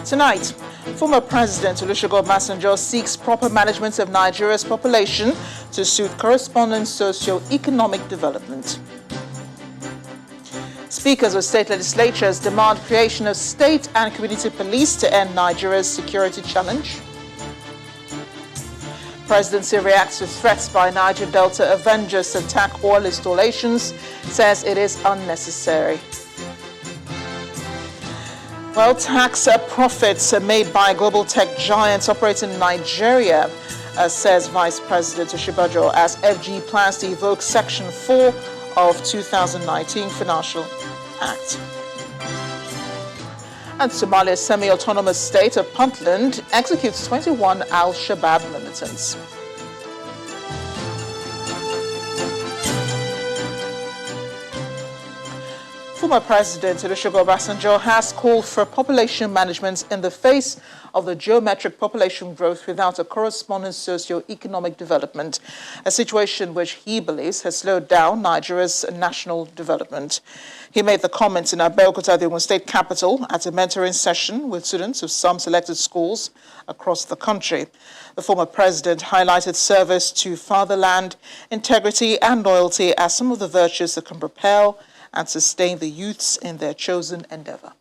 Tonight, former President Olusegun Obasanjo seeks proper management of Nigeria's population to suit corresponding socio-economic development. Speakers of state legislatures demand creation of state and community police to end Nigeria's security challenge. Presidency reacts to threats by Niger Delta Avengers to attack oil installations, says it is unnecessary. Well, tax profits made by global tech giants operating in Nigeria, says Vice President Oshibajo, as FG plans to evoke Section 4 of 2019 Financial Act. And Somalia's semi-autonomous state of Puntland executes 21 al-Shabaab militants. Former President Olusegun Obasanjo has called for population management in the face of the geometric population growth without a corresponding socio-economic development, a situation which he believes has slowed down Nigeria's national development. He made the comments in Abeokuta, the Ogun State capital, at a mentoring session with students of some selected schools across the country. The former president highlighted service to fatherland, integrity and loyalty as some of the virtues that can propel and sustain the youths in their chosen endeavor.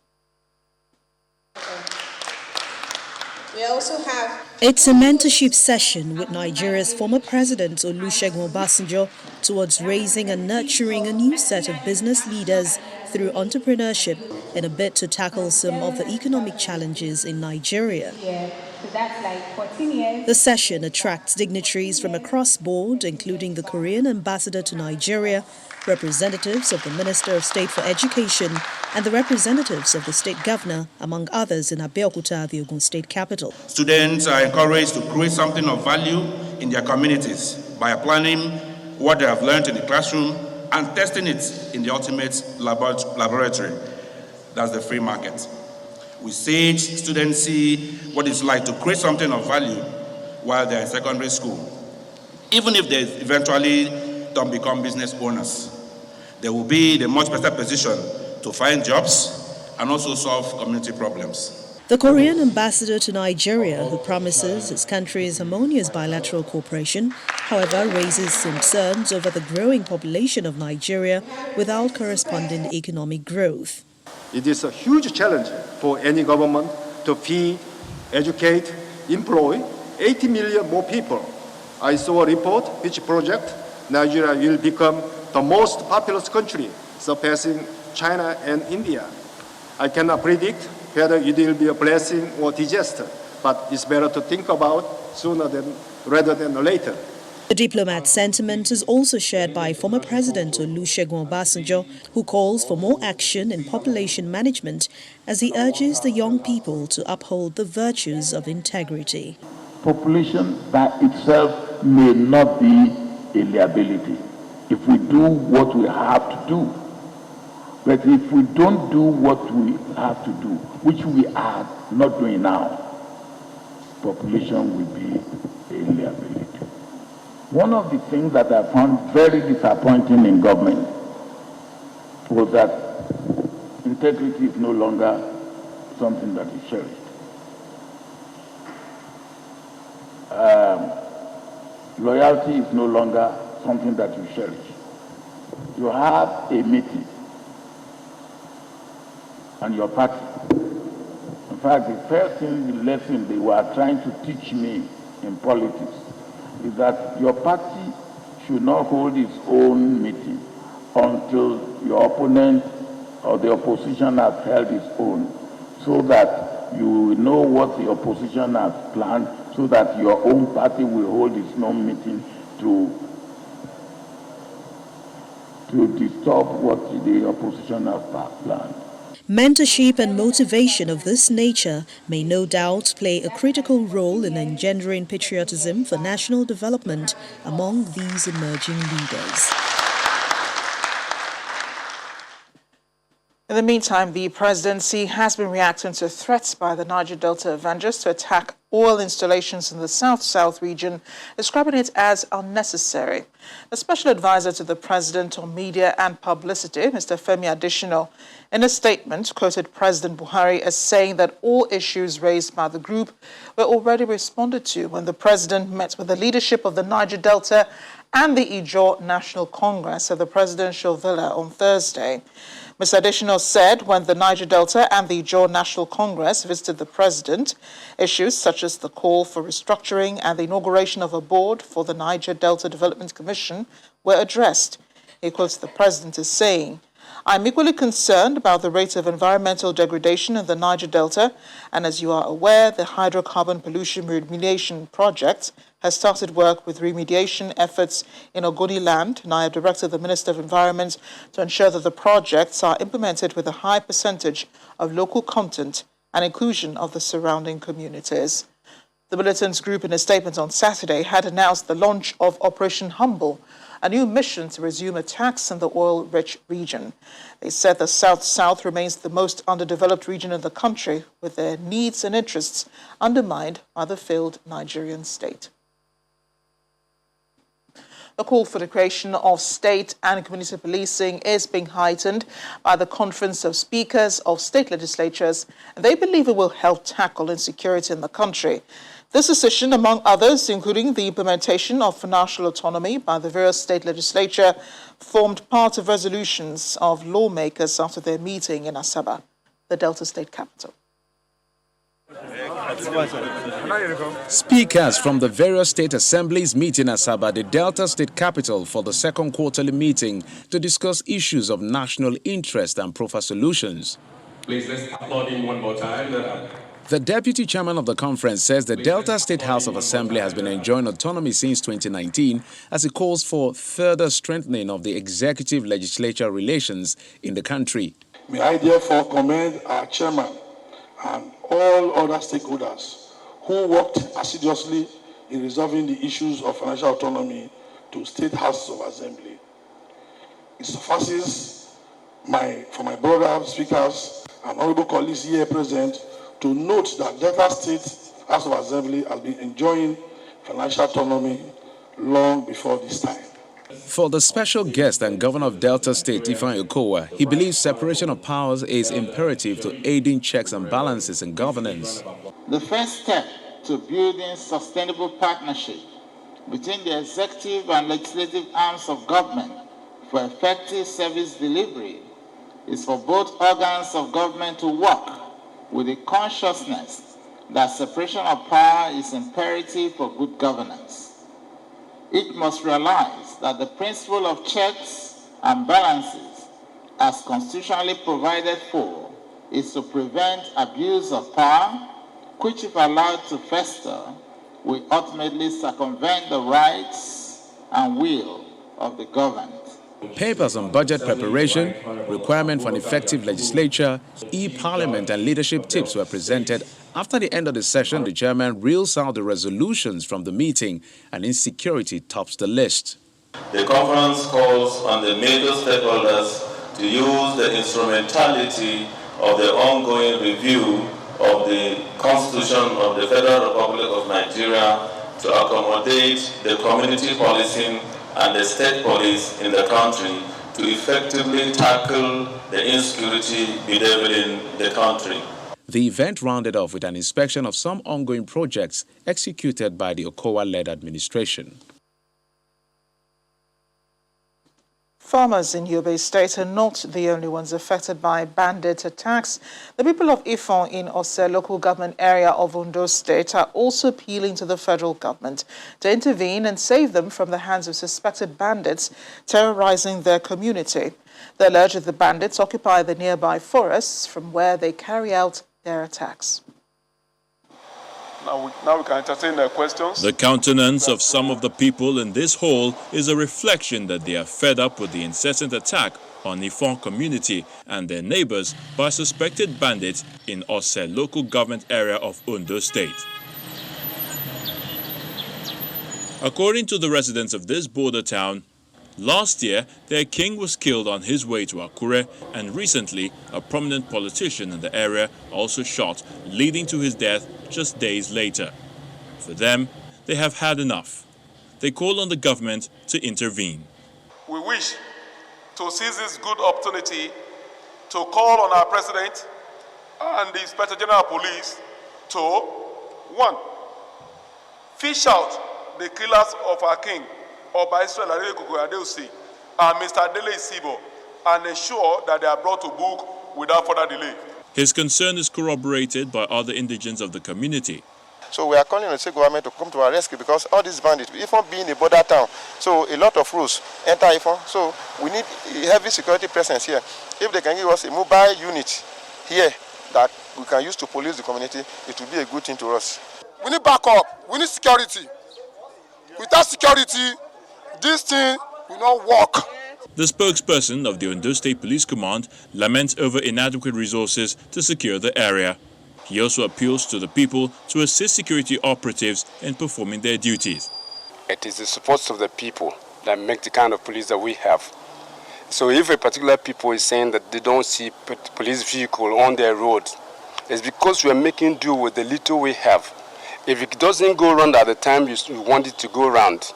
It's a mentorship session with Nigeria's former president Olusegun Obasanjo towards raising and nurturing a new set of business leaders through entrepreneurship in a bid to tackle some of the economic challenges in Nigeria. The session attracts dignitaries from across board, including the Korean ambassador to Nigeria, representatives of the Minister of State for Education, and the representatives of the state governor, among others, in Abeokuta, the Ogun State capital. Students are encouraged to create something of value in their communities by applying what they have learned in the classroom and testing it in the ultimate laboratory. That's the free market. With SAGE, students see what it's like to create something of value while they're in secondary school. Even if they eventually don't become business owners, they will be in a much better position to find jobs and also solve community problems. The Korean ambassador to Nigeria, who promises his country's harmonious bilateral cooperation, however, raises concerns over the growing population of Nigeria without corresponding economic growth. It is a huge challenge for any government to feed, educate, employ 80 million more people. I saw a report which projects Nigeria will become the most populous country, surpassing China and India. I cannot predict whether it will be a blessing or disaster, but it's better to think about sooner rather than later. The diplomat's sentiment is also shared by former President Olusegun Obasanjo, who calls for more action in population management as he urges the young people to uphold the virtues of integrity. Population by itself may not be a liability if we do what we have to do. But if we don't do what we have to do, which we are not doing now, population will be a liability. One of the things that I found very disappointing in government was that integrity is no longer something that is cherished. Loyalty is no longer something that you cherish. You have a meeting and your party. In fact, the first lesson they were trying to teach me in politics is that your party should not hold its own meeting until your opponent or the opposition has held its own, so that you will know what the opposition has planned, so that your own party will hold its own meeting to disturb what the opposition has planned. Mentorship and motivation of this nature may no doubt play a critical role in engendering patriotism for national development among these emerging leaders. In the meantime, the presidency has been reacting to threats by the Niger Delta Avengers to attack oil installations in the South-South region, describing it as unnecessary. The special advisor to the president on media and publicity, Mr. Femi Adesina, in a statement, quoted President Buhari as saying that all issues raised by the group were already responded to when the president met with the leadership of the Niger Delta and the Ijaw National Congress at the presidential villa on Thursday. Mr. Adesina said when the Niger Delta and the Ijaw National Congress visited the president, issues such as the call for restructuring and the inauguration of a board for the Niger Delta Development Commission were addressed. He quotes the president as saying, "I'm equally concerned about the rate of environmental degradation in the Niger Delta, and as you are aware, the hydrocarbon pollution remediation project has started work with remediation efforts in Ogoni land, and I have directed the Minister of Environment to ensure that the projects are implemented with a high percentage of local content and inclusion of the surrounding communities." The militants group in a statement on Saturday had announced the launch of Operation Humble, a new mission to resume attacks in the oil-rich region. They said the South-South remains the most underdeveloped region in the country, with their needs and interests undermined by the failed Nigerian state. The call for the creation of state and community policing is being heightened by the Conference of Speakers of State Legislatures, and they believe it will help tackle insecurity in the country. This decision, among others, including the implementation of financial autonomy by the various state legislature, formed part of resolutions of lawmakers after their meeting in Asaba, the Delta State capital. Speakers from the various state assemblies meet in Asaba, the Delta State capital, for the second quarterly meeting to discuss issues of national interest and proffer solutions. Please, let's applaud him one more time. The deputy chairman of the conference says the Delta State House of Assembly has been enjoying autonomy since 2019 as it calls for further strengthening of the executive-legislature relations in the country. May I therefore commend our chairman and all other stakeholders who worked assiduously in resolving the issues of financial autonomy to state houses of assembly. It suffices for my brother speakers and honorable colleagues here present to note that Delta State House of Assembly has been enjoying financial autonomy long before this time. For the special guest and governor of Delta State, Ifeanyi Okowa, he believes separation of powers is imperative to aiding checks and balances in governance. The first step to building sustainable partnership between the executive and legislative arms of government for effective service delivery is for both organs of government to work with the consciousness that separation of power is imperative for good governance. It must realize that the principle of checks and balances, as constitutionally provided for, is to prevent abuse of power, which, if allowed to fester, will ultimately circumvent the rights and will of the governed. Papers on budget preparation, requirement for an effective legislature, e-parliament and leadership tips were presented. After the end of the session, the chairman reels out the resolutions from the meeting, and insecurity tops the list. The conference calls on the major stakeholders to use the instrumentality of the ongoing review of the Constitution of the Federal Republic of Nigeria to accommodate the community policing and the state police in the country to effectively tackle the insecurity bedeviling the country. The event rounded off with an inspection of some ongoing projects executed by the Okowa-led administration. Farmers in Yobe State are not the only ones affected by bandit attacks. The people of Ifon in Ose local government area of Ondo State are also appealing to the federal government to intervene and save them from the hands of suspected bandits terrorizing their community. They allege that the bandits occupy the nearby forests from where they carry out their attacks. Now we can entertain the questions. The countenance of some of the people in this hall is a reflection that they are fed up with the incessant attack on the Ifon community and their neighbors by suspected bandits in Ose local government area of Ondo State. According to the residents of this border town, Last year, their king was killed on his way to Akure, and recently, a prominent politician in the area also shot, leading to his death just days later. For them, they have had enough. They call on the government to intervene. We wish to seize this good opportunity to call on our president and the Inspector General of Police to, 1, fish out the killers of our king, Oba Israel Adeosi, and Mr. Dele Isibo, and ensure that they are brought to book without further delay. His concern is corroborated by other indigents of the community. So we are calling on the state government to come to our rescue, because all these bandits, Ifon being a border town, so a lot of rules enter Ifon. So we need a heavy security presence here. If they can give us a mobile unit here that we can use to police the community, it will be a good thing to us. We need backup. We need security. Without security, this thing will not work. The spokesperson of the Ondo State Police Command laments over inadequate resources to secure the area. He also appeals to the people to assist security operatives in performing their duties. It is the support of the people that make the kind of police that we have. So if a particular people is saying that they don't see police vehicle on their road, it's because we are making do with the little we have. If it doesn't go around at the time you want it to go around,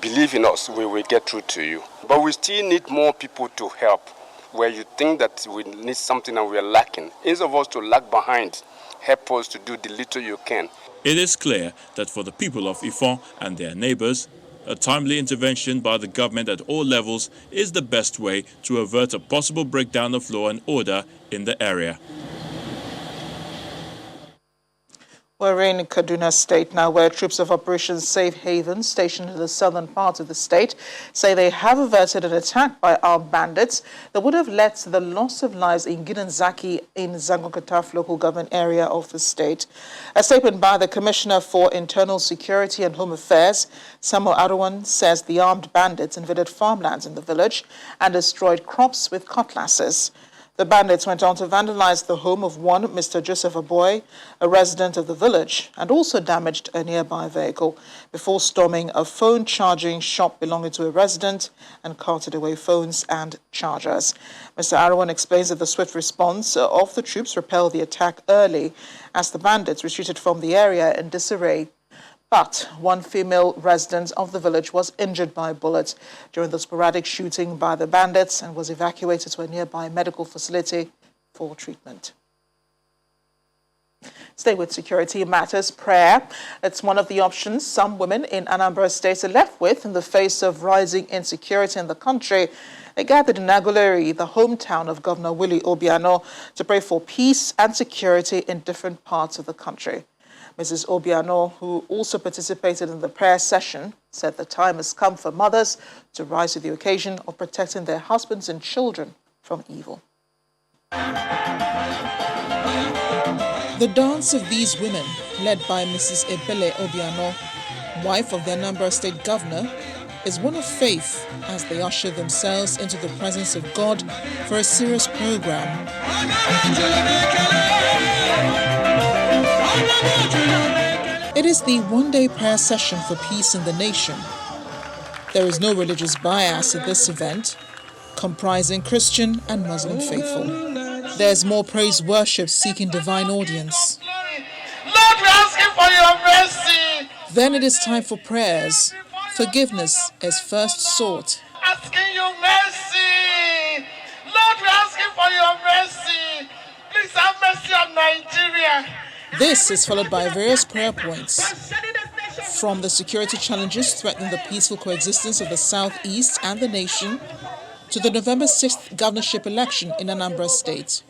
believe in us, we will get through to you. But we still need more people to help. Where you think that we need something and we are lacking, instead of us to lag behind, help us to do the little you can. It is clear that for the people of Ifon and their neighbors, a timely intervention by the government at all levels is the best way to avert a possible breakdown of law and order in the area. We're in Kano State now, where troops of Operation Safe Haven, stationed in the southern part of the state, say they have averted an attack by armed bandits that would have led to the loss of lives in Gidanzaki in Zangokataf local government area of the state. A statement by the Commissioner for Internal Security and Home Affairs, Samuel Arwan, says the armed bandits invaded farmlands in the village and destroyed crops with cutlasses. The bandits went on to vandalize the home of one Mr. Joseph Aboy, a resident of the village, and also damaged a nearby vehicle before storming a phone charging shop belonging to a resident and carted away phones and chargers. Mr. Arwan explains that the swift response of the troops repelled the attack early as the bandits retreated from the area in disarray. But one female resident of the village was injured by bullets during the sporadic shooting by the bandits and was evacuated to a nearby medical facility for treatment. Stay with security matters. Prayer. It's one of the options some women in Anambra State are left with in the face of rising insecurity in the country. They gathered in Aguleri, the hometown of Governor Willie Obiano, to pray for peace and security in different parts of the country. Mrs. Obiano, who also participated in the prayer session, said the time has come for mothers to rise to the occasion of protecting their husbands and children from evil. The dance of these women, led by Mrs. Ebele Obiano, wife of the Anambra State Governor, is one of faith as they usher themselves into the presence of God for a serious program. It is the one-day prayer session for peace in the nation. There is no religious bias at this event, comprising Christian and Muslim faithful. There's more praise worship seeking divine audience. Lord, we ask you for your mercy. Then it is time for prayers. Forgiveness is first sought. Asking you mercy. Lord, we ask you for your mercy. Please have mercy on Nigeria. This is followed by various prayer points, from the security challenges threatening the peaceful coexistence of the Southeast and the nation, to the November 6th governorship election in Anambra State.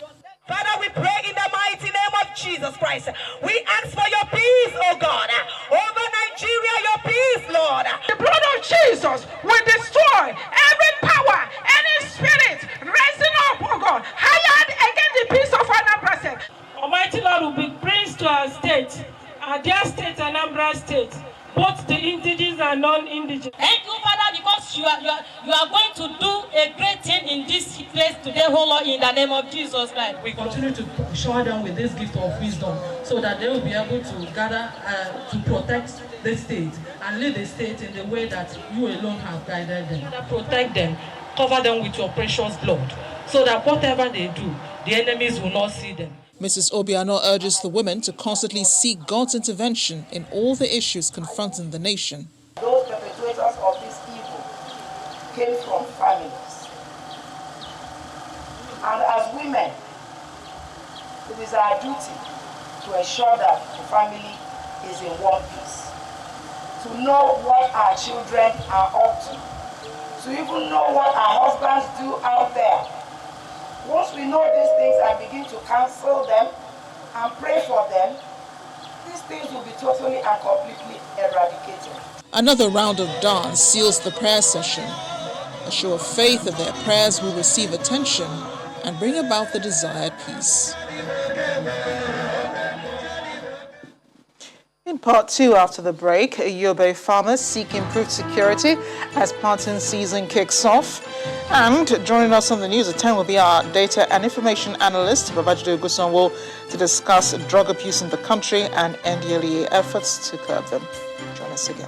Father, we pray in the mighty name of Jesus Christ. We ask for your peace, oh God. Over Nigeria, your peace, Lord. The blood of Jesus will destroy every power, any spirit rising up, oh God, hired against the peace of Anambra State. Almighty Lord will bring peace to our state, our dear state, Anambra State. both the indigenous and non-indigenous. Thank you, Father, because you are going to do a great thing in this place today, oh Lord, in the name of Jesus Christ. We continue to shower them with this gift of wisdom so that they will be able to gather to protect the state and lead the state in the way that you alone have guided them. Protect them, cover them with your precious blood so that whatever they do, the enemies will not see them. Mrs. Obiano urges the women to constantly seek God's intervention in all the issues confronting the nation. Those perpetrators of this evil came from families. And as women, it is our duty to ensure that the family is in one piece. To know what our children are up to even know what our husbands do out there. Once we know these things and begin to counsel them and pray for them, these things will be totally and completely eradicated. Another round of dance seals the prayer session, a show of faith that their prayers will receive attention and bring about the desired peace. In part two, after the break, Yobe farmers seek improved security as planting season kicks off. And joining us on the news at 10 will be our data and information analyst, Babajido Gusava, to discuss drug abuse in the country and NDLEA efforts to curb them. Join us again.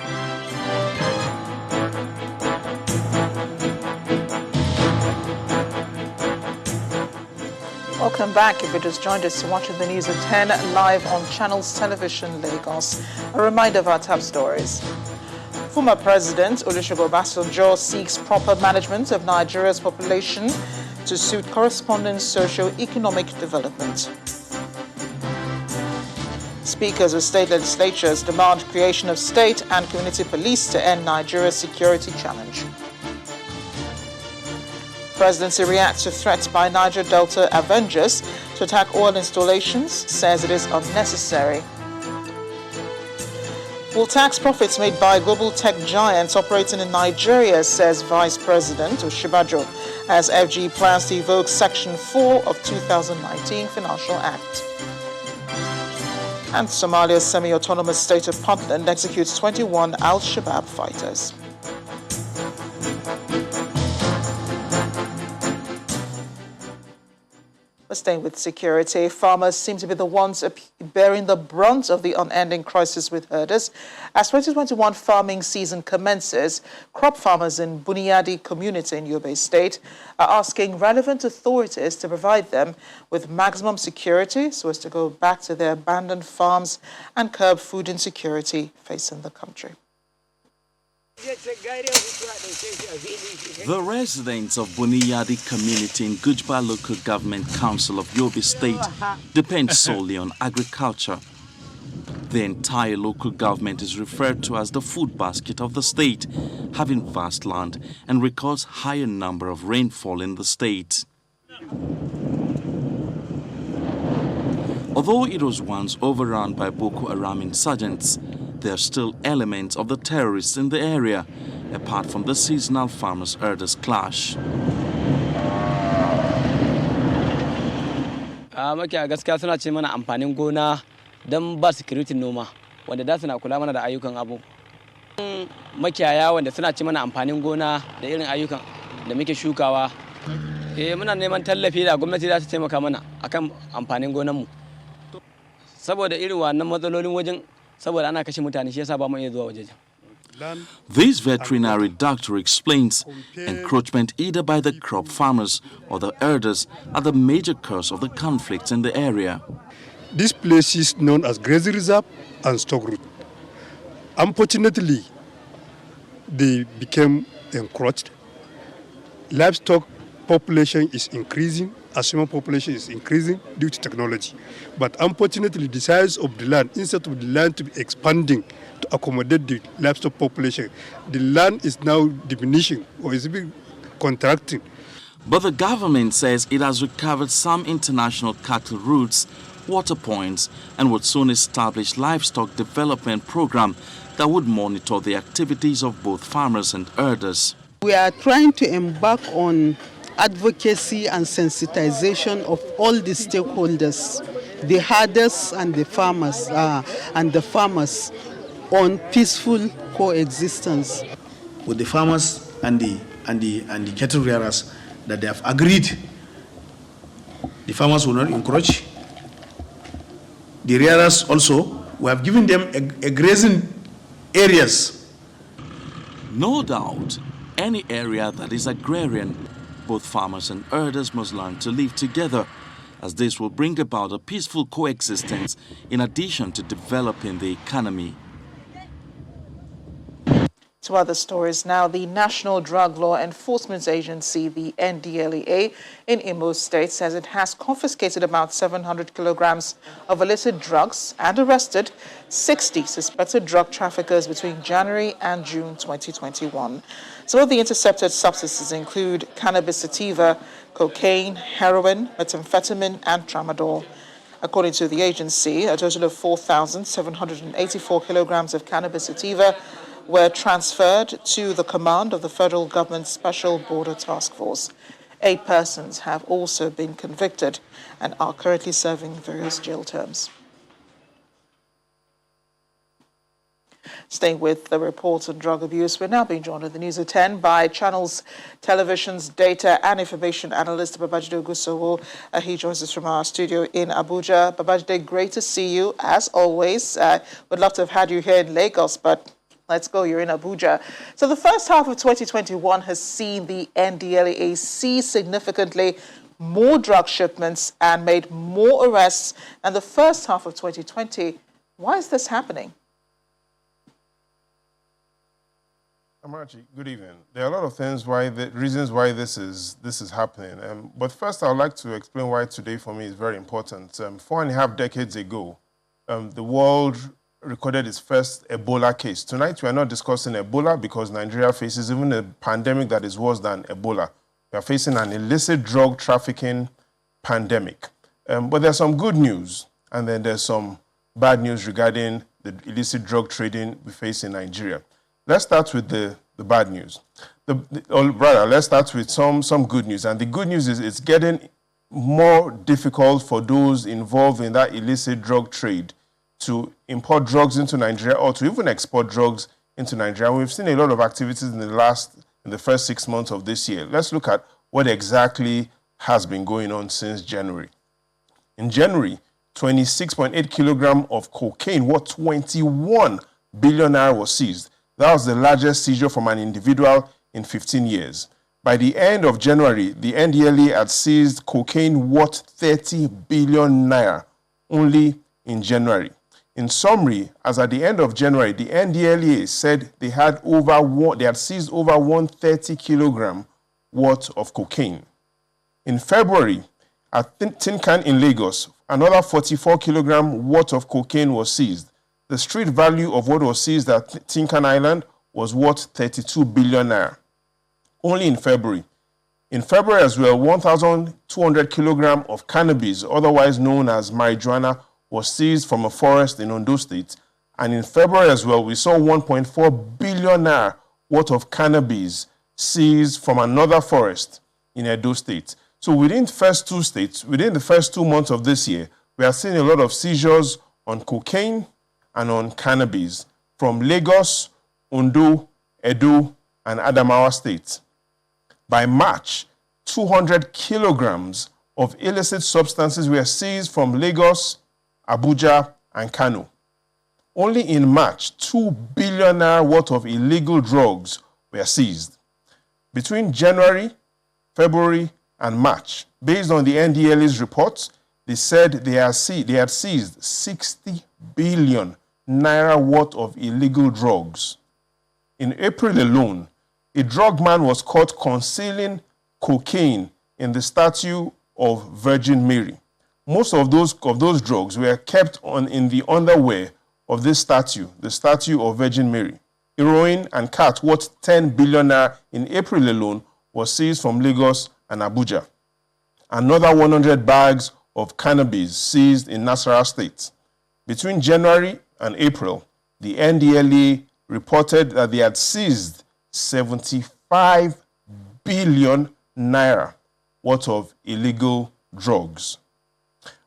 Welcome back. If you just joined us, you're watching the news at 10 live on Channels Television Lagos. A reminder of our top stories. Former President Olusegun Obasanjo seeks proper management of Nigeria's population to suit corresponding socio-economic development. Speakers of state legislatures demand creation of state and community police to end Nigeria's security challenge. Presidency reacts to threats by Niger Delta Avengers to attack oil installations, says it is unnecessary. Will tax profits made by global tech giants operating in Nigeria, says Vice President Oshibajo, as FG plans to evoke Section 4 of 2019 Financial Act. And Somalia's semi-autonomous state of Puntland executes 21 Al-Shabaab fighters. Staying with security, farmers seem to be the ones bearing the brunt of the unending crisis with herders. As 2021 farming season commences, crop farmers in Buniyadi community in Yobe State are asking relevant authorities to provide them with maximum security so as to go back to their abandoned farms and curb food insecurity facing the country. The residents of Buniyadi community in Gujba Local Government Council of Yobe State depend solely on agriculture. The entire local government is referred to as the food basket of the state, having vast land and records higher number of rainfall in the state. Although it was once overrun by Boko Haram insurgents, there are still elements of the terrorists in the area, apart from the seasonal farmers-herders clash. Makiya gaskiya suna ce mana amfanin gona don ba security noma wanda da suna kula mana da ayyukan abu. Makiyaya wanda suna ce mana amfanin gona da irin ayyukan da muke shukawa. Muna neman tallafi da gwamnati za ta taimaka mana akan amfanin gonan mu. Saboda irin wannan matsalolin wajen saboda ana kashe mutane shi yasa ba mu iya zuwa wajejen. This veterinary doctor explains encroachment either by the crop farmers or the herders are the major cause of the conflicts in the area. This place is known as grazing reserve and stock route. Unfortunately, they became encroached. Livestock population is increasing, as human population is increasing due to technology. But unfortunately, the size of the land, instead of the land to be expanding to accommodate the livestock population, the land is now diminishing or is even contracting. But the government says it has recovered some international cattle routes, water points, and would soon establish livestock development program that would monitor the activities of both farmers and herders. We are trying to embark on advocacy and sensitization of all the stakeholders, the herders and the farmers, on peaceful coexistence. With the farmers and the cattle rearers that they have agreed, the farmers will not encroach. The rearers also, we have given them a grazing areas. No doubt, any area that is agrarian, both farmers and herders must learn to live together, as this will bring about a peaceful coexistence in addition to developing the economy. To other stories now, the National Drug Law Enforcement Agency, the NDLEA, in Imo State says it has confiscated about 700 kilograms of illicit drugs and arrested 60 suspected drug traffickers between January and June 2021. Some of the intercepted substances include cannabis sativa, cocaine, heroin, methamphetamine, and tramadol. According to the agency, a total of 4,784 kilograms of cannabis sativa were transferred to the command of the federal government's Special Border Task Force. 8 persons have also been convicted and are currently serving various jail terms. Staying with the report on drug abuse, we're now being joined at the News at 10 by Channels Television's data and information analyst Babajido Gusava. He joins us from our studio in Abuja. Babajide, great to see you as always. Would love to have had you here in Lagos, but let's go, you're in Abuja. So the first half of 2021 has seen the NDLEA seize significantly more drug shipments and made more arrests than the first half of 2020. Why is this happening? Amarachi, good evening. There are a lot of reasons why this is happening. But first, I would like to explain why today for me is very important. 4.5 decades ago, the world recorded its first Ebola case. Tonight, we are not discussing Ebola because Nigeria faces even a pandemic that is worse than Ebola. We are facing an illicit drug trafficking pandemic. But there's some good news, and then there's some bad news regarding the illicit drug trading we face in Nigeria. Let's start with the bad news. Let's start with some good news. And the good news is it's getting more difficult for those involved in that illicit drug trade to import drugs into Nigeria or to even export drugs into Nigeria. We've seen a lot of activities in the first 6 months of this year. Let's look at what exactly has been going on since January. In January, 26.8 kilograms of cocaine worth 21 billion naira was seized. That was the largest seizure from an individual in 15 years. By the end of January, the NDLEA had seized cocaine worth 30 billion naira only in January. In summary, as at the end of January, the NDLEA said they had seized over 130 kilograms worth of cocaine. In February, at Tinkan in Lagos, another 44 kilograms worth of cocaine was seized. The street value of what was seized at Tinkan Island was worth 32 billion naira. Only in February. In February as well, 1,200 kilograms of cannabis, otherwise known as marijuana, was seized from a forest in Ondo State. And in February as well, we saw 1.4 billion naira worth of cannabis seized from another forest in Edo State. So within the first 2 months of this year, we are seeing a lot of seizures on cocaine and on cannabis from Lagos, Ondo, Edo, and Adamawa states. By March, 200 kilograms of illicit substances were seized from Lagos, Abuja, and Kano. Only in March, 2 billion naira worth of illegal drugs were seized. Between January, February, and March, based on the NDLEA's reports, they said they had seized 60 billion naira worth of illegal drugs. In April alone, a drug man was caught concealing cocaine in the statue of Virgin Mary. Most of those drugs were kept in the underwear of this statue, the statue of Virgin Mary. Heroin and cat worth 10 billion naira in April alone was seized from Lagos and Abuja. Another 100 bags of cannabis seized in Nasarawa State. Between January and April, the NDLEA reported that they had seized 75 billion naira worth of illegal drugs.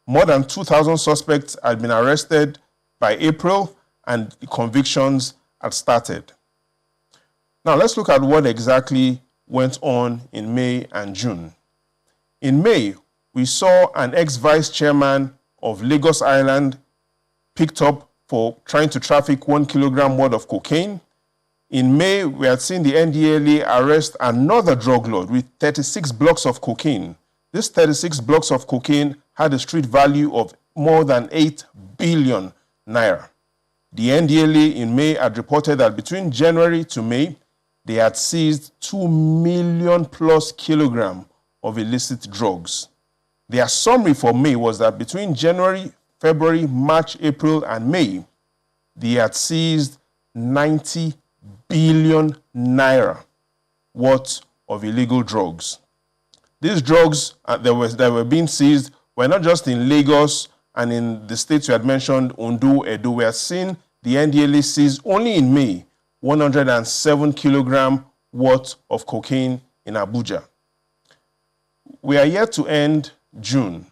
More than 2,000 suspects had been arrested by April, and the convictions had started. Now let's look at what exactly went on in May and June. In May, we saw an ex-vice chairman of Lagos Island picked up for trying to traffic 1 kilogram worth of cocaine. In May, we had seen the NDLEA arrest another drug lord with 36 blocks of cocaine. This 36 blocks of cocaine had a street value of more than 8 billion naira. The NDLEA in May had reported that between January to May, they had seized 2 million plus kilograms of illicit drugs. Their summary for May was that between January, February, March, April, and May, they had seized 90 billion naira worth of illegal drugs. These drugs that were being seized were not just in Lagos and in the states you had mentioned, Ondo, Edo. We have seen the NDLEA seize only in May 107 kilograms worth of cocaine in Abuja. We are yet to end June,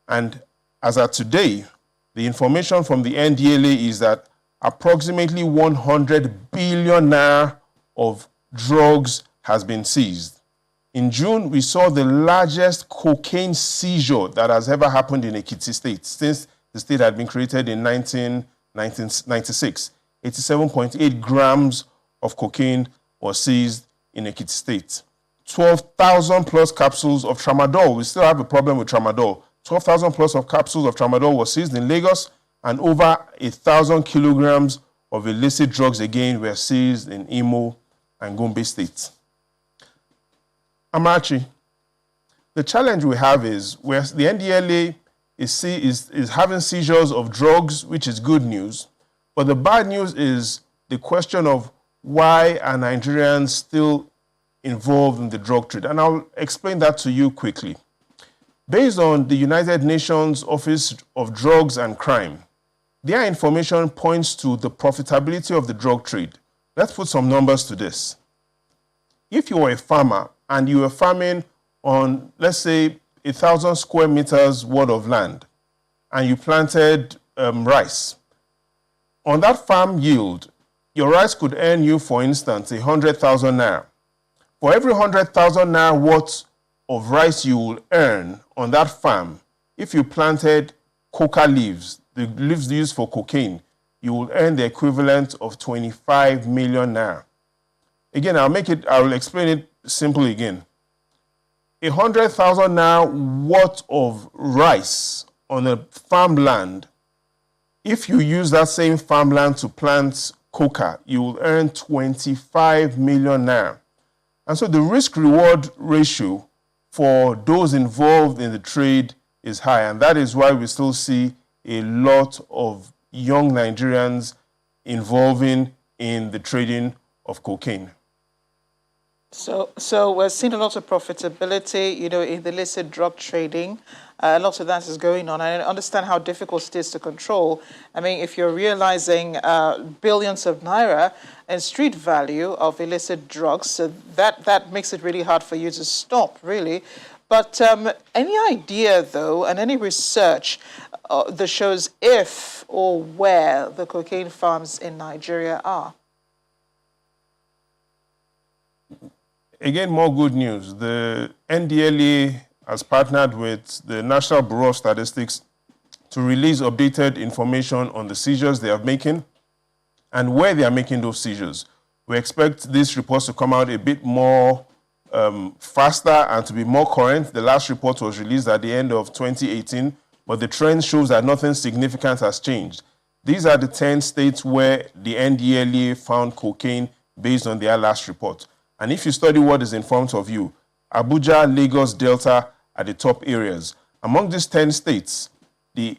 and as of today, the information from the NDLEA is that approximately 100 billion naira of drugs has been seized. In June, we saw the largest cocaine seizure that has ever happened in Ekiti State since the state had been created in 1996. 87.8 grams of cocaine was seized in Ekiti State. 12,000 plus capsules of tramadol. We still have a problem with tramadol. 12,000 plus of capsules of tramadol was seized in Lagos, and over 1,000 kilograms of illicit drugs again were seized in Imo and Gombe states. Amachi, the challenge we have is where the NDLEA is having seizures of drugs, which is good news, but the bad news is the question of why are Nigerians still involved in the drug trade. And I'll explain that to you quickly. Based on the United Nations Office of Drugs and Crime, their information points to the profitability of the drug trade. Let's put some numbers to this. If you were a farmer and you were farming on, let's say, 1,000 square meters worth of land, and you planted rice, on that farm yield, your rice could earn you, for instance, 100,000 naira. For every 100,000 naira worth of rice you will earn on that farm, if you planted coca leaves, the leaves used for cocaine, you will earn the equivalent of 25 million naira. Again, I'll explain it simply again. 100,000 naira worth of rice on a farmland, if you use that same farmland to plant coca, you will earn 25 million naira. And so the risk-reward ratio for those involved in the trade is high, and that is why we still see a lot of young Nigerians involving in the trading of cocaine. So we're seeing a lot of profitability, in the illicit drug trading. A lot of that is going on. I understand how difficult it is to control. I mean, if you're realizing billions of naira in street value of illicit drugs, so that makes it really hard for you to stop, really. But any idea, though, and any research that shows if or where the cocaine farms in Nigeria are? Again, more good news. The NDLEA has partnered with the National Bureau of Statistics to release updated information on the seizures they are making and where they are making those seizures. We expect these reports to come out a bit more faster and to be more current. The last report was released at the end of 2018, but the trend shows that nothing significant has changed. These are the 10 states where the NDLEA found cocaine based on their last report. And if you study what is in front of you, Abuja, Lagos, Delta are the top areas. Among these 10 states, the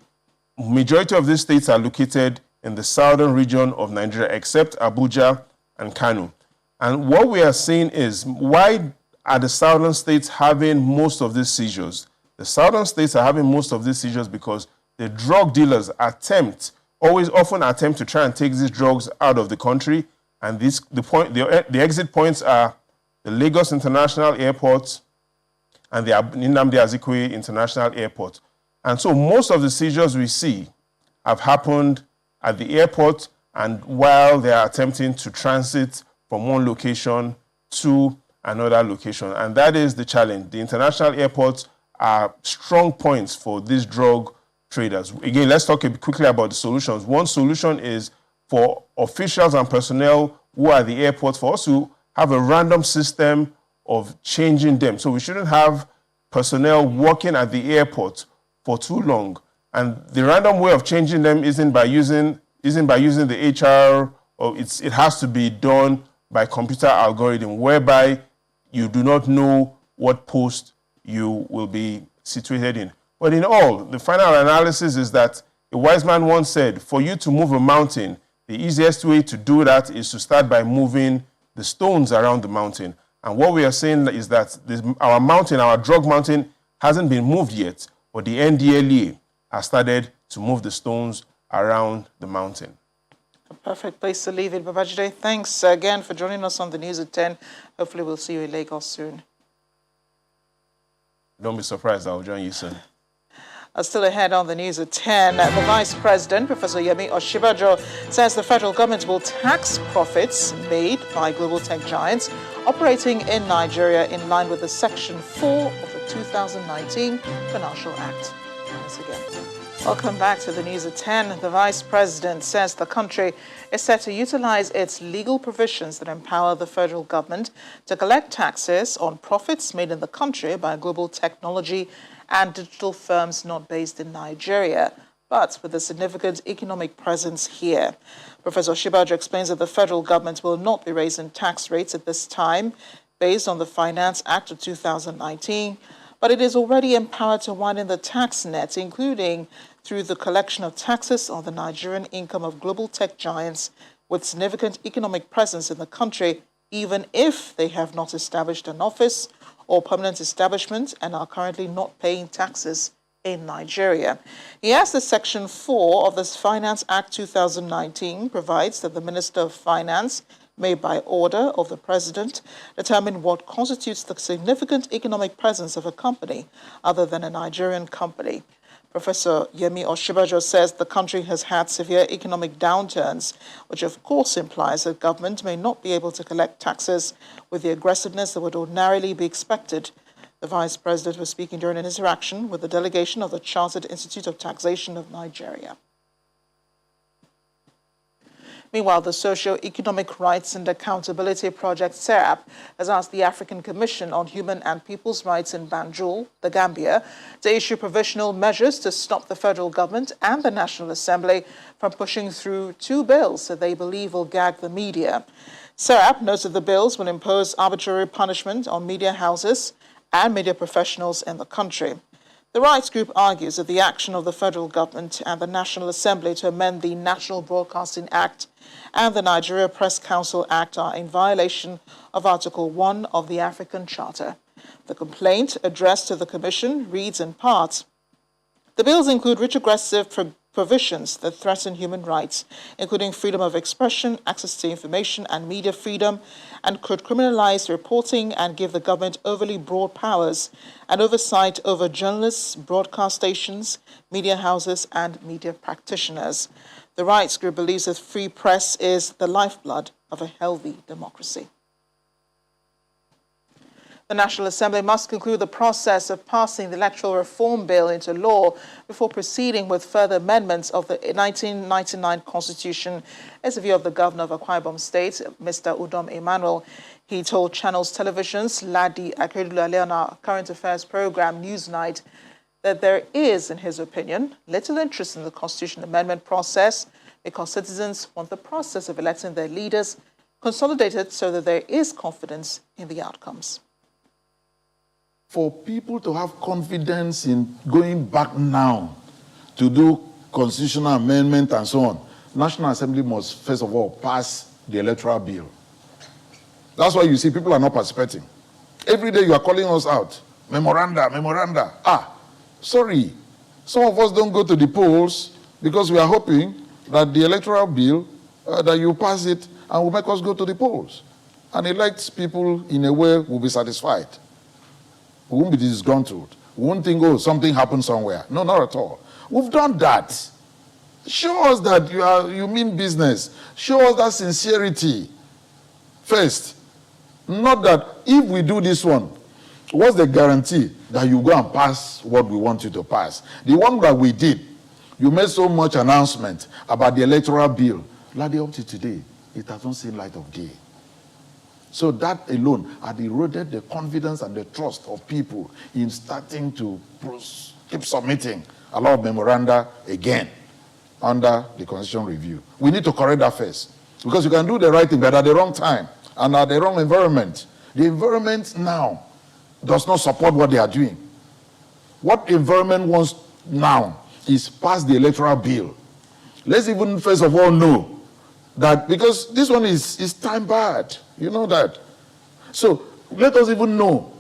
majority of these states are located in the southern region of Nigeria, except Abuja and Kano. And what we are seeing is, why are the southern states having most of these seizures? The southern states are having most of these seizures because the drug dealers often attempt to try and take these drugs out of the country. And the exit points are the Lagos International Airport and the Nnamdi Azikiwe International Airport. And so most of the seizures we see have happened at the airport and while they are attempting to transit from one location to another location. And that is the challenge. The international airports are strong points for these drug traders. Again, let's talk quickly about the solutions. One solution is for officials and personnel who are at the airport for us to have a random system of changing them. So we shouldn't have personnel working at the airport for too long. And the random way of changing them isn't by using the HR, or it has to be done by computer algorithm, whereby you do not know what post you will be situated in. But in all, the final analysis is that a wise man once said, for you to move a mountain, the easiest way to do that is to start by moving the stones around the mountain. And what we are saying is that our mountain, our drug mountain, hasn't been moved yet, but the NDLEA has started to move the stones around the mountain. A perfect place to leave it. Babajido, thanks again for joining us on the News at 10. Hopefully we'll see you in Lagos soon. Don't be surprised, I'll join you soon. Still ahead on the News at 10, the Vice President, Professor Yemi Oshibajo, says the federal government will tax profits made by global tech giants operating in Nigeria in line with the Section 4 of the 2019 Financial Act. Once again. Welcome back to the News at 10. The Vice President says the country is set to utilize its legal provisions that empower the federal government to collect taxes on profits made in the country by global technology and digital firms not based in Nigeria, but with a significant economic presence here. Professor Oshibajo explains that the federal government will not be raising tax rates at this time based on the Finance Act of 2019, but it is already empowered to widen the tax net, including through the collection of taxes on the Nigerian income of global tech giants with significant economic presence in the country, even if they have not established an office or permanent establishment and are currently not paying taxes in Nigeria. He adds that Section 4 of the Finance Act 2019 provides that the Minister of Finance may, by order of the President, determine what constitutes the significant economic presence of a company other than a Nigerian company. Professor Yemi Oshibajo says the country has had severe economic downturns, which of course implies that government may not be able to collect taxes with the aggressiveness that would ordinarily be expected. The Vice President was speaking during an interaction with the delegation of the Chartered Institute of Taxation of Nigeria. Meanwhile, the Socio-Economic Rights and Accountability Project, SERAP, has asked the African Commission on Human and People's Rights in Banjul, the Gambia, to issue provisional measures to stop the federal government and the National Assembly from pushing through 2 bills that they believe will gag the media. SERAP notes that the bills will impose arbitrary punishment on media houses and media professionals in the country. The rights group argues that the action of the federal government and the National Assembly to amend the National Broadcasting Act and the Nigeria Press Council Act are in violation of Article 1 of the African Charter. The complaint addressed to the Commission reads in part, the bills include retrogressive provisions that threaten human rights, including freedom of expression, access to information, and media freedom, and could criminalize reporting and give the government overly broad powers and oversight over journalists, broadcast stations, media houses, and media practitioners. The rights group believes that free press is the lifeblood of a healthy democracy. The National Assembly must conclude the process of passing the Electoral Reform Bill into law before proceeding with further amendments of the 1999 Constitution, is the view of the Governor of Akwa Ibom State, Mr. Udom Emmanuel. He told Channels Television's Ladi Akeredolu on our current affairs program, Newsnight, that there is, in his opinion, little interest in the Constitution amendment process because citizens want the process of electing their leaders consolidated so that there is confidence in the outcomes. For people to have confidence in going back now to do constitutional amendment and so on, National Assembly must first of all pass the electoral bill. That's why you see people are not participating. Every day you are calling us out. Memoranda, memoranda. Sorry. Some of us don't go to the polls because we are hoping that the electoral bill, that you pass it and will make us go to the polls and elect people in a way we'll be satisfied. We won't be disgruntled. We won't think, oh, something happened somewhere. No, not at all. We've done that. Show us that you mean business. Show us that sincerity first. Not that if we do this one, what's the guarantee that you go and pass what we want you to pass? The one that we did, you made so much announcement about the electoral bill. Like up to today, it has not seen light of day. So that alone had eroded the confidence and the trust of people in starting to keep submitting a lot of memoranda again under the constitutional review. We need to correct that first. Because you can do the right thing, but at the wrong time and at the wrong environment. The environment now does not support what they are doing. What environment wants now is pass the electoral bill. Let's even first of all know that, because this one is time bad. You know that. So let us even know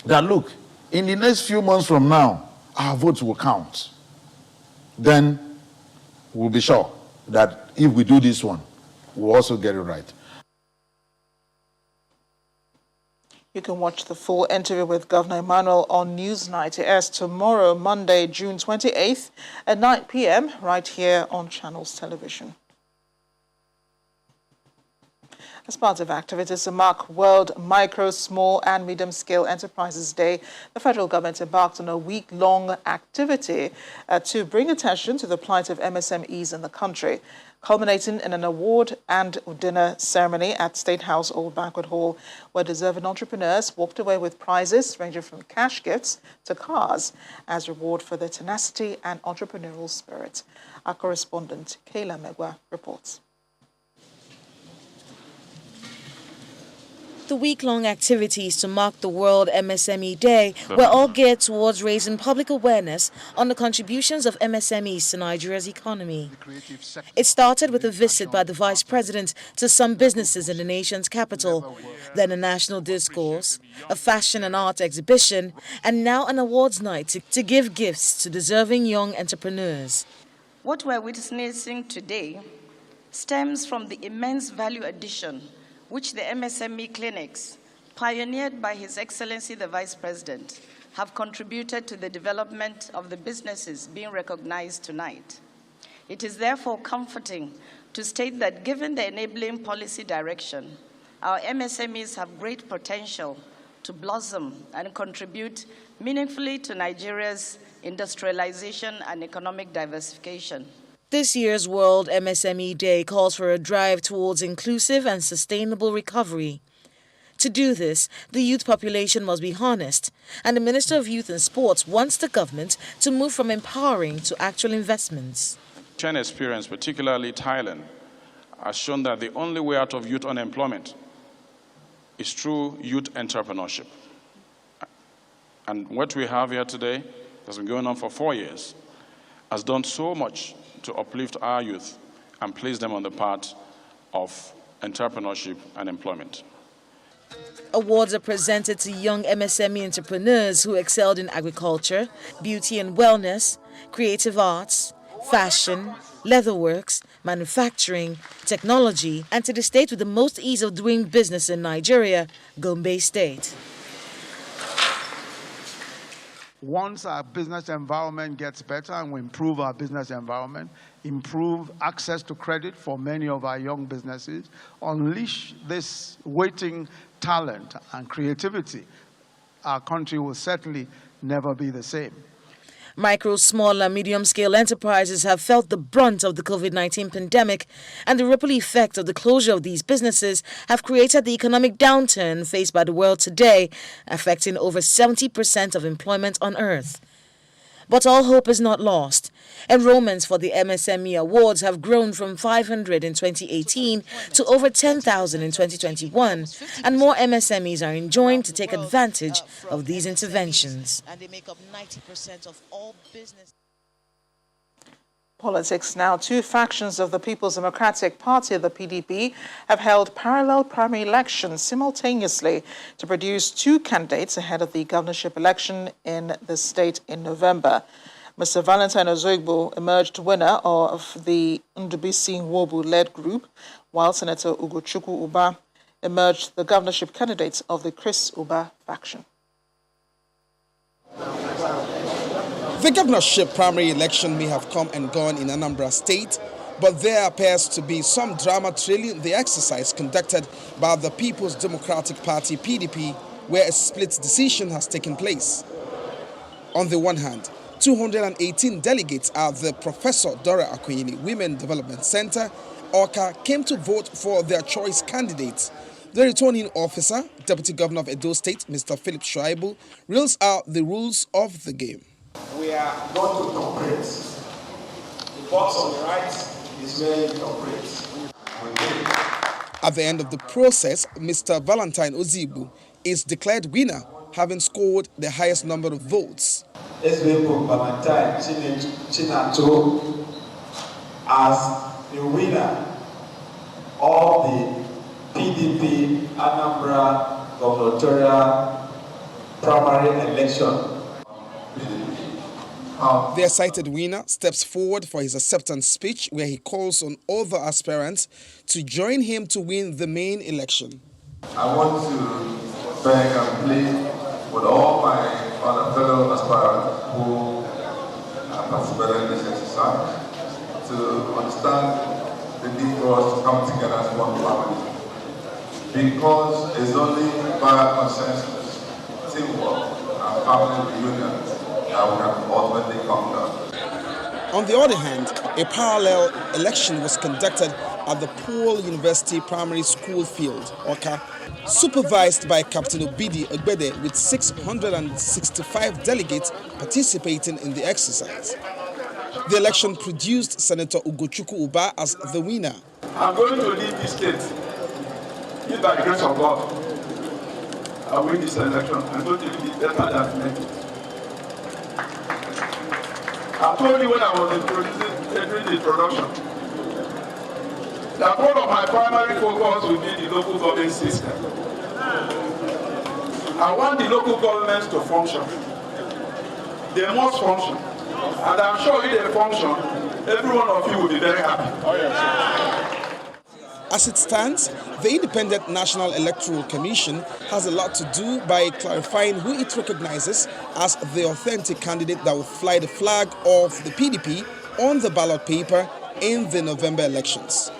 that, look, in the next few months from now, our votes will count. Then we'll be sure that if we do this one, we'll also get it right. You can watch the full interview with Governor Emmanuel on Newsnight. It airs tomorrow, Monday, June 28th at 9 p.m. right here on Channels Television. As part of activities to mark World Micro, Small and Medium Scale Enterprises Day, the federal government embarked on a week-long activity to bring attention to the plight of MSMEs in the country, culminating in an award and dinner ceremony at State House Old Banquet Hall, where deserving entrepreneurs walked away with prizes ranging from cash gifts to cars as reward for their tenacity and entrepreneurial spirit. Our correspondent, Kayla Megwa, reports. The week-long activities to mark the World MSME Day were all geared towards raising public awareness on the contributions of MSMEs to Nigeria's economy. It started with a visit by the Vice President to some businesses in the nation's capital, then a national discourse, a fashion and art exhibition, and now an awards night to give gifts to deserving young entrepreneurs. What we're witnessing today stems from the immense value addition which the MSME clinics, pioneered by His Excellency the Vice President, have contributed to the development of the businesses being recognized tonight. It is therefore comforting to state that given the enabling policy direction, our MSMEs have great potential to blossom and contribute meaningfully to Nigeria's industrialization and economic diversification. This year's World MSME Day calls for a drive towards inclusive and sustainable recovery. To do this, the youth population must be harnessed, and the Minister of Youth and Sports wants the government to move from empowering to actual investments. China experience, particularly Thailand, has shown that the only way out of youth unemployment is through youth entrepreneurship. And what we have here today, that's been going on for 4 years, has done so much to uplift our youth and place them on the path of entrepreneurship and employment. Awards are presented to young MSME entrepreneurs who excelled in agriculture, beauty and wellness, creative arts, fashion, leatherworks, manufacturing, technology, and to the state with the most ease of doing business in Nigeria, Gombe State. Once our business environment gets better and we improve our business environment, improve access to credit for many of our young businesses, unleash this waiting talent and creativity, our country will certainly never be the same. Micro, small and medium-scale enterprises have felt the brunt of the COVID-19 pandemic, and the ripple effect of the closure of these businesses have created the economic downturn faced by the world today, affecting over 70% of employment on Earth. But all hope is not lost. Enrollments for the MSME Awards have grown from 500 in 2018 to over 10,000 in 2021, and more MSMEs are enjoined to take advantage of these interventions. And they make up 90% of all business. Politics now. Two factions of the People's Democratic Party, the PDP, have held parallel primary elections simultaneously to produce two candidates ahead of the governorship election in the state in November. Mr. Valentine Ozoigbo emerged winner of the Ndubisi Nwobu-led group, while Senator Ugochukwu Uba emerged the governorship candidate of the Chris Uba faction. The governorship primary election may have come and gone in Anambra State, but there appears to be some drama trailing the exercise conducted by the People's Democratic Party (PDP), where a split decision has taken place. On the one hand, 218 delegates at the Professor Dora Akuyini Women Development Center, Awka, came to vote for their choice candidates. The returning officer, Deputy Governor of Edo State, Mr. Philip Shuaibu, reels out the rules of the game. We are going to operate. The box on the right is where you operate. At the end of the process, Mr. Valentine Ozibu is declared winner, having scored the highest number of votes. Valentine Chinato as the winner of the PDP Anambra gubernatorial primary election. The cited winner steps forward for his acceptance speech, where he calls on other aspirants to join him to win the main election. I want to beg and plead with all my other fellow aspirants who have participated in this exercise to understand the need for us to come together as one family. Because it's only by consensus, teamwork, and family reunion that we can ultimately conquer. On the other hand, a parallel election was conducted at the Paul University Primary School field, Oka, supervised by Captain Obidi Ogbede, with 665 delegates participating in the exercise. The election produced Senator Ugochukwu Uba as the winner. I'm going to lead this state. If by the grace of God, I win this election, I'm going to be better than me. I told you when I was doing the production that one of my primary focus will be the local government system. I want the local governments to function. They must function. And I'm sure if they function, every one of you will be very happy. Oh, yes. As it stands, the Independent National Electoral Commission has a lot to do by clarifying who it recognizes as the authentic candidate that will fly the flag of the PDP on the ballot paper in the November elections.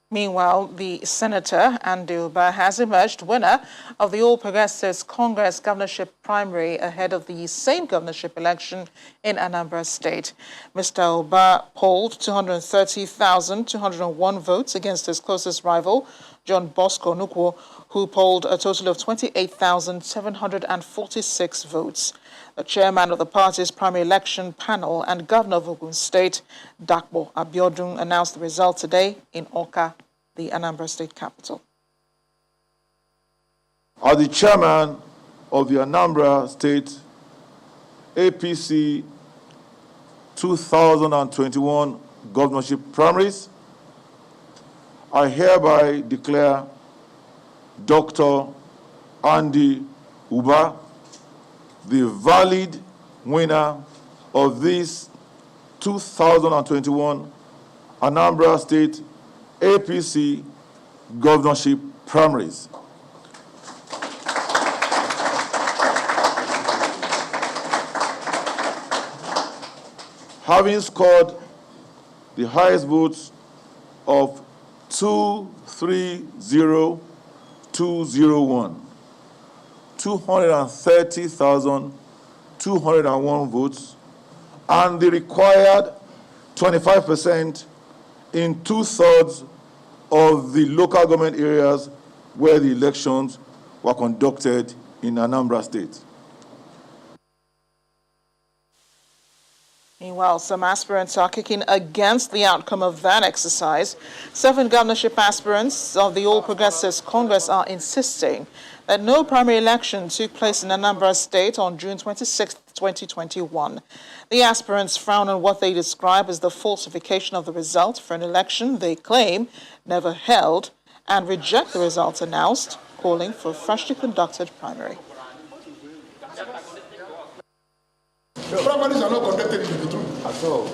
Meanwhile, the senator, Andy Uba, has emerged winner of the All Progressives Congress governorship primary ahead of the same governorship election in Anambra State. Mr. Uba polled 230,201 votes against his closest rival, John Bosco Nukwu, who polled a total of 28,746 votes. The chairman of the party's primary election panel and governor of Ogun State, Dakpo Abiodun, announced the result today in Awka, the Anambra State capital. As the chairman of the Anambra State APC 2021 governorship primaries, I hereby declare Dr. Andy Uba the valid winner of this 2021 Anambra State APC governorship primaries. Having scored the highest votes of 230,201, 230,201 votes, and the required 25% in 2/3 of the local government areas where the elections were conducted in Anambra State. Meanwhile, some aspirants are kicking against the outcome of that exercise. 7 governorship aspirants of the All Progressives Congress are insisting that no primary election took place in Anambra State on June 26, 2021. The aspirants frown on what they describe as the falsification of the result for an election they claim never held and reject the results announced, calling for a freshly conducted primary. The primaries are not conducted in the truth. At all.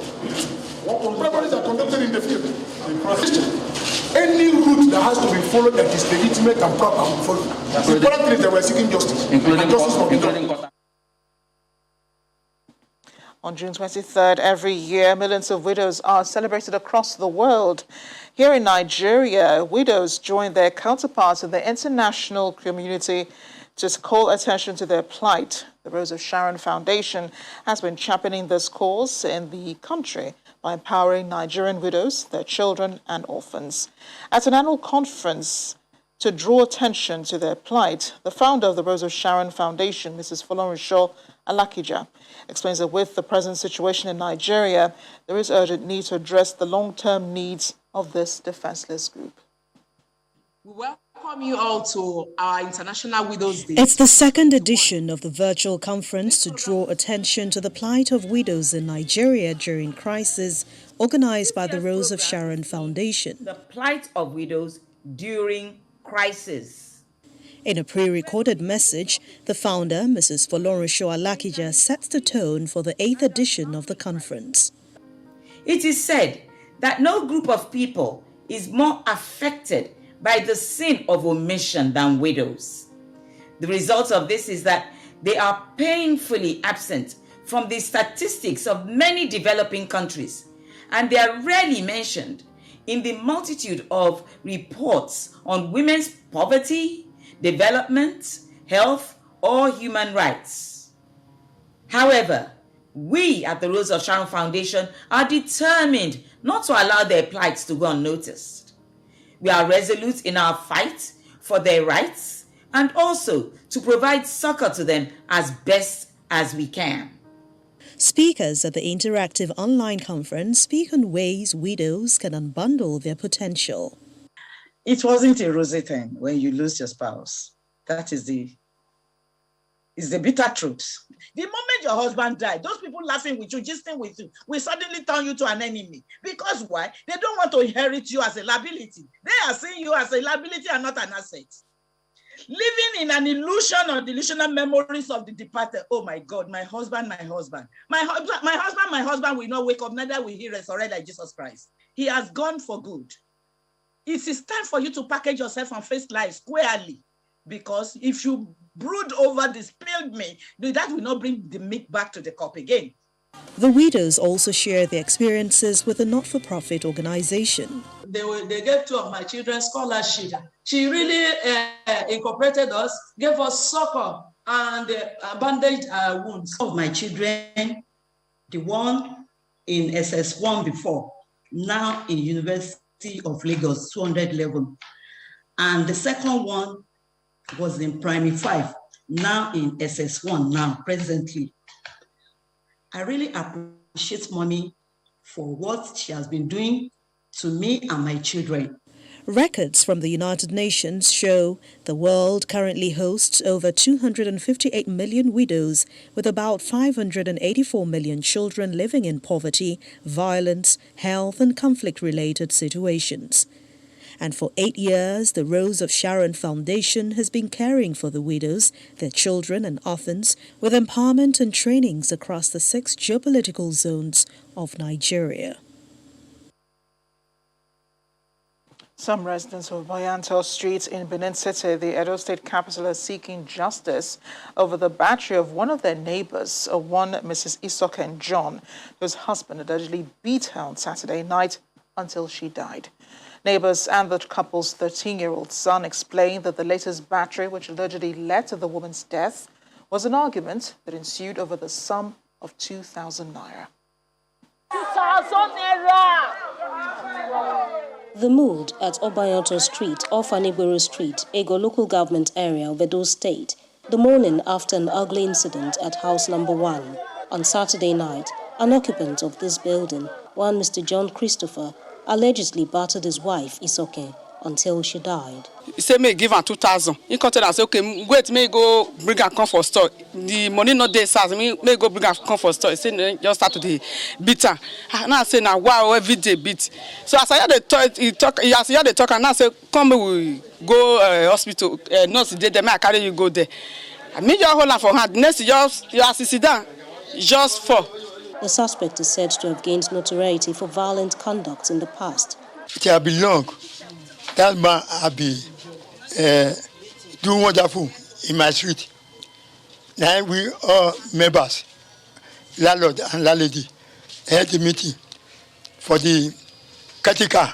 Primaries are conducted in the field. Any route that has to be followed that is legitimate and proper will follow. The important thing is that we're seeking justice. Including justice for On June 23rd, every year, millions of widows are celebrated across the world. Here in Nigeria, widows join their counterparts in the international community to call attention to their plight. The Rose of Sharon Foundation has been championing this cause in the country by empowering Nigerian widows, their children and orphans. At an annual conference to draw attention to their plight, the founder of the Rose of Sharon Foundation, Mrs. Folorunsho Alakija, explains that with the present situation in Nigeria, there is urgent need to address the long-term needs of this defenseless group. We welcome you all to our International Widows Day. It's the second edition of the virtual conference to draw attention to the plight of widows in Nigeria during crisis, organized by the Rose of Sharon Foundation. The plight of widows during crisis. In a pre-recorded message, the founder, Mrs. Folorunsho Alakija, sets the tone for the 8th edition of the conference. It is said that no group of people is more affected by the sin of omission than widows. The result of this is that they are painfully absent from the statistics of many developing countries, and they are rarely mentioned in the multitude of reports on women's poverty, development, health, or human rights. However, we at the Rose of Sharon Foundation are determined not to allow their plights to go unnoticed. We are resolute in our fight for their rights and also to provide succor to them as best as we can. Speakers at the interactive online conference speak on ways widows can unbundle their potential. It wasn't a rosy thing when you lose your spouse. That is the bitter truth. The moment your husband died, those people laughing with you, gisting with you, will suddenly turn you to an enemy. Because why? They don't want to inherit you as a liability. They are seeing you as a liability and not an asset. Living in an illusion or delusional memories of the departed. Oh my God, my husband. My husband will not wake up, neither will he resurrect like Jesus Christ. He has gone for good. It is time for you to package yourself and face life squarely, because if you brood over the spilled milk, that will not bring the milk back to the cup again. The widows also share their experiences with a not-for-profit organization. They gave 2 of my children scholarship. She really incorporated us, gave us succor and bandaged our wounds. Of my children, the one in SS1 before, now in University of Lagos, 200 level. And the second one was in primary 5, now in SS1 now, presently. I really appreciate Mommy for what she has been doing to me and my children. Records from the United Nations show the world currently hosts over 258 million widows, with about 584 million children living in poverty, violence, health and conflict-related situations. And for 8 years, the Rose of Sharon Foundation has been caring for the widows, their children and orphans, with empowerment and trainings across the 6 geopolitical zones of Nigeria. Some residents of Kano Street in Benin City, the Edo State capital, are seeking justice over the battery of one of their neighbors, one Mrs. Isoken John, whose husband allegedly beat her on Saturday night until she died. Neighbors and the couple's 13-year-old son explained that the latest battery, which allegedly led to the woman's death, was an argument that ensued over the sum of 2,000 naira. The mood at Obayanto Street off Anigbero Street, Ego local government area of Edo State, the morning after an ugly incident at house number 1. On Saturday night, an occupant of this building, one Mr. John Christopher, allegedly battered his wife, Isoke, until she died. He said, may give her 2,000. He called and said, okay, wait, may go bring her come for store. The money not there, sir. May go bring her come for store. He said, just start to the beat her. And I said, now, wow, every day beat. So as I heard the talk, and I said, come, we go hospital. Nurse did them, I carry you go there. I mean, you hold her for hand. Next, you sit down. Just fall. The suspect is said to have gained notoriety for violent conduct in the past. It has been long. That man has been doing wonderful in my street. Now we are members. landlord and landlady held a meeting for the caretaker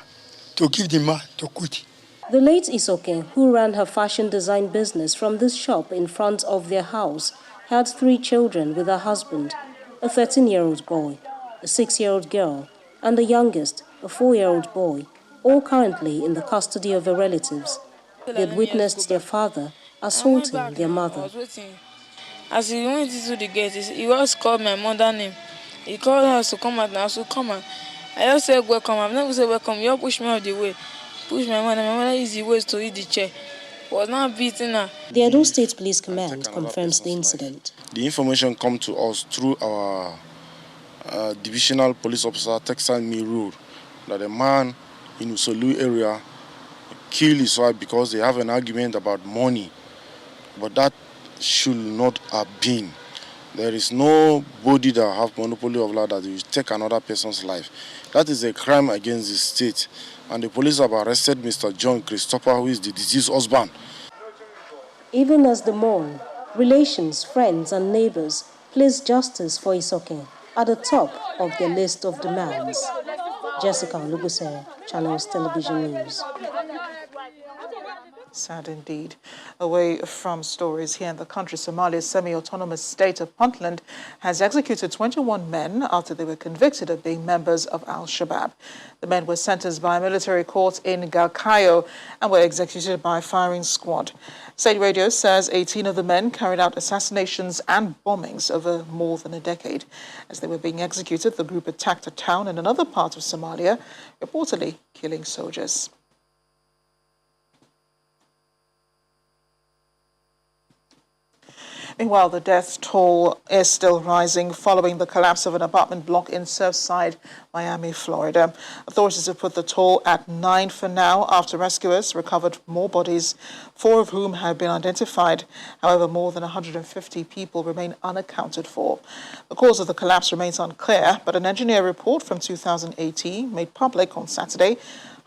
to give the man to quit. The late Isoke, who ran her fashion design business from this shop in front of their house, had 3 children with her husband, a 13-year-old boy, a 6-year-old girl, and the youngest, a 4-year-old boy, all currently in the custody of their relatives. They had witnessed their father assaulting their mother. As he went into the gate, he was called my mother's name. He called us to come out, and I said, come out. I just said, welcome. I've never said welcome. You all push me out of the way. Push my mother used the ways to eat the chair. Was not beating her. The Kano State Police Command confirms the incident. The information come to us through our divisional police officer, texted me rule that a man in Usolu area killed his wife because they have an argument about money. But that should not have been. There is nobody that have monopoly of law that will take another person's life. That is a crime against the state. And the police have arrested Mr. John Christopher, who is the deceased husband. Even as they mourn, relations, friends and neighbors place justice for Isoke at the top of their list of demands. Jessica Luguse, Channels Television News. Sad indeed. Away from stories here in the country, Somalia's semi-autonomous state of Puntland has executed 21 men after they were convicted of being members of Al-Shabaab. The men were sentenced by a military court in Galkayo and were executed by a firing squad. State radio says 18 of the men carried out assassinations and bombings over more than a decade. As they were being executed, the group attacked a town in another part of Somalia, reportedly killing soldiers. Meanwhile, the death toll is still rising following the collapse of an apartment block in Surfside, Miami, Florida. Authorities have put the toll at 9 for now after rescuers recovered more bodies, 4 of whom have been identified. However, more than 150 people remain unaccounted for. The cause of the collapse remains unclear, but an engineer report from 2018 made public on Saturday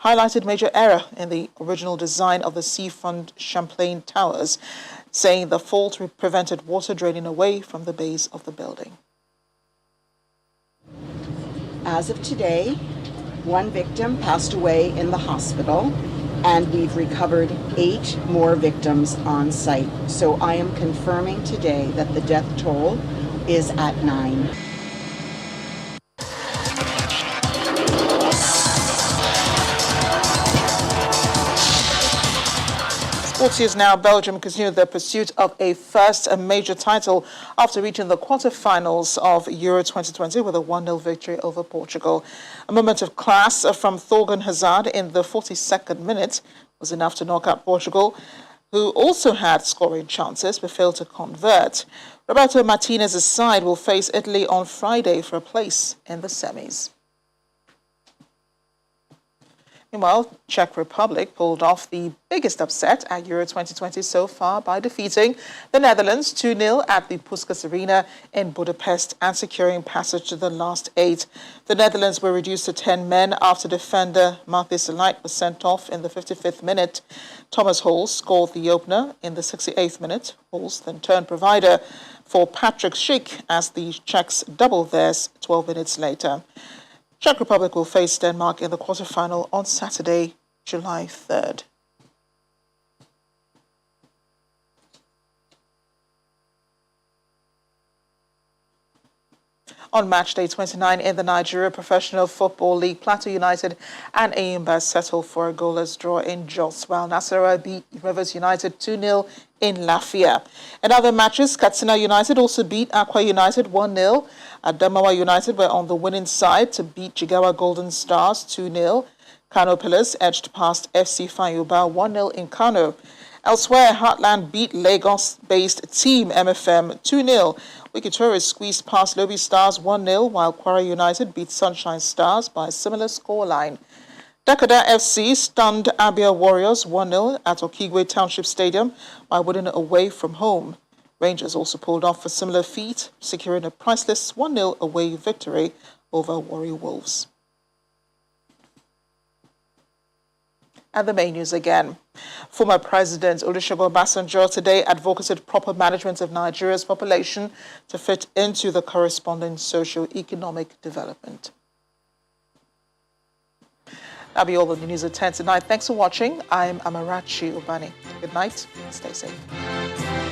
highlighted major error in the original design of the seafront Champlain Towers, saying the fault prevented water draining away from the base of the building. As of today, 1 victim passed away in the hospital, and we've recovered 8 more victims on site. So I am confirming today that the death toll is at 9. Sports news now. Belgium continued their pursuit of a first major title after reaching the quarterfinals of Euro 2020 with a 1-0 victory over Portugal. A moment of class from Thorgan Hazard in the 42nd minute was enough to knock out Portugal, who also had scoring chances but failed to convert. Roberto Martinez's side will face Italy on Friday for a place in the semis. Meanwhile, Czech Republic pulled off the biggest upset at Euro 2020 so far by defeating the Netherlands 2-0 at the Puskás Arena in Budapest and securing passage to the last 8. The Netherlands were reduced to 10 men after defender Matthijs de Ligt was sent off in the 55th minute. Thomas Hall scored the opener in the 68th minute. Hall's then turned provider for Patrick Schick as the Czechs doubled theirs 12 minutes later. Czech Republic will face Denmark in the quarterfinal on Saturday, July 3rd. On match day 29 in the Nigeria Professional Football League, Plateau United and Enyimba settled for a goalless draw in Jos, while Nasarawa beat Rivers United 2-0 in Lafia. In other matches, Katsina United also beat Akwa United 1-0. Adamawa United were on the winning side to beat Jigawa Golden Stars 2-0. Kano Pillars edged past FC Fayuba 1-0 in Kano. Elsewhere, Heartland beat Lagos-based Team MFM 2-0. Wikitoris squeezed past Lobi Stars 1-0, while Kwara United beat Sunshine Stars by a similar scoreline. Dakada FC stunned Abia Warriors 1-0 at Okigwe Township Stadium by winning away from home. Rangers also pulled off a similar feat, securing a priceless 1-0 away victory over Warrior Wolves. And the main news again. Former President Olusegun Obasanjo today advocated proper management of Nigeria's population to fit into the corresponding socio-economic development. That'll be all on the news at 10 tonight. Thanks for watching. I'm Amarachi Ubani. Good night. Stay safe.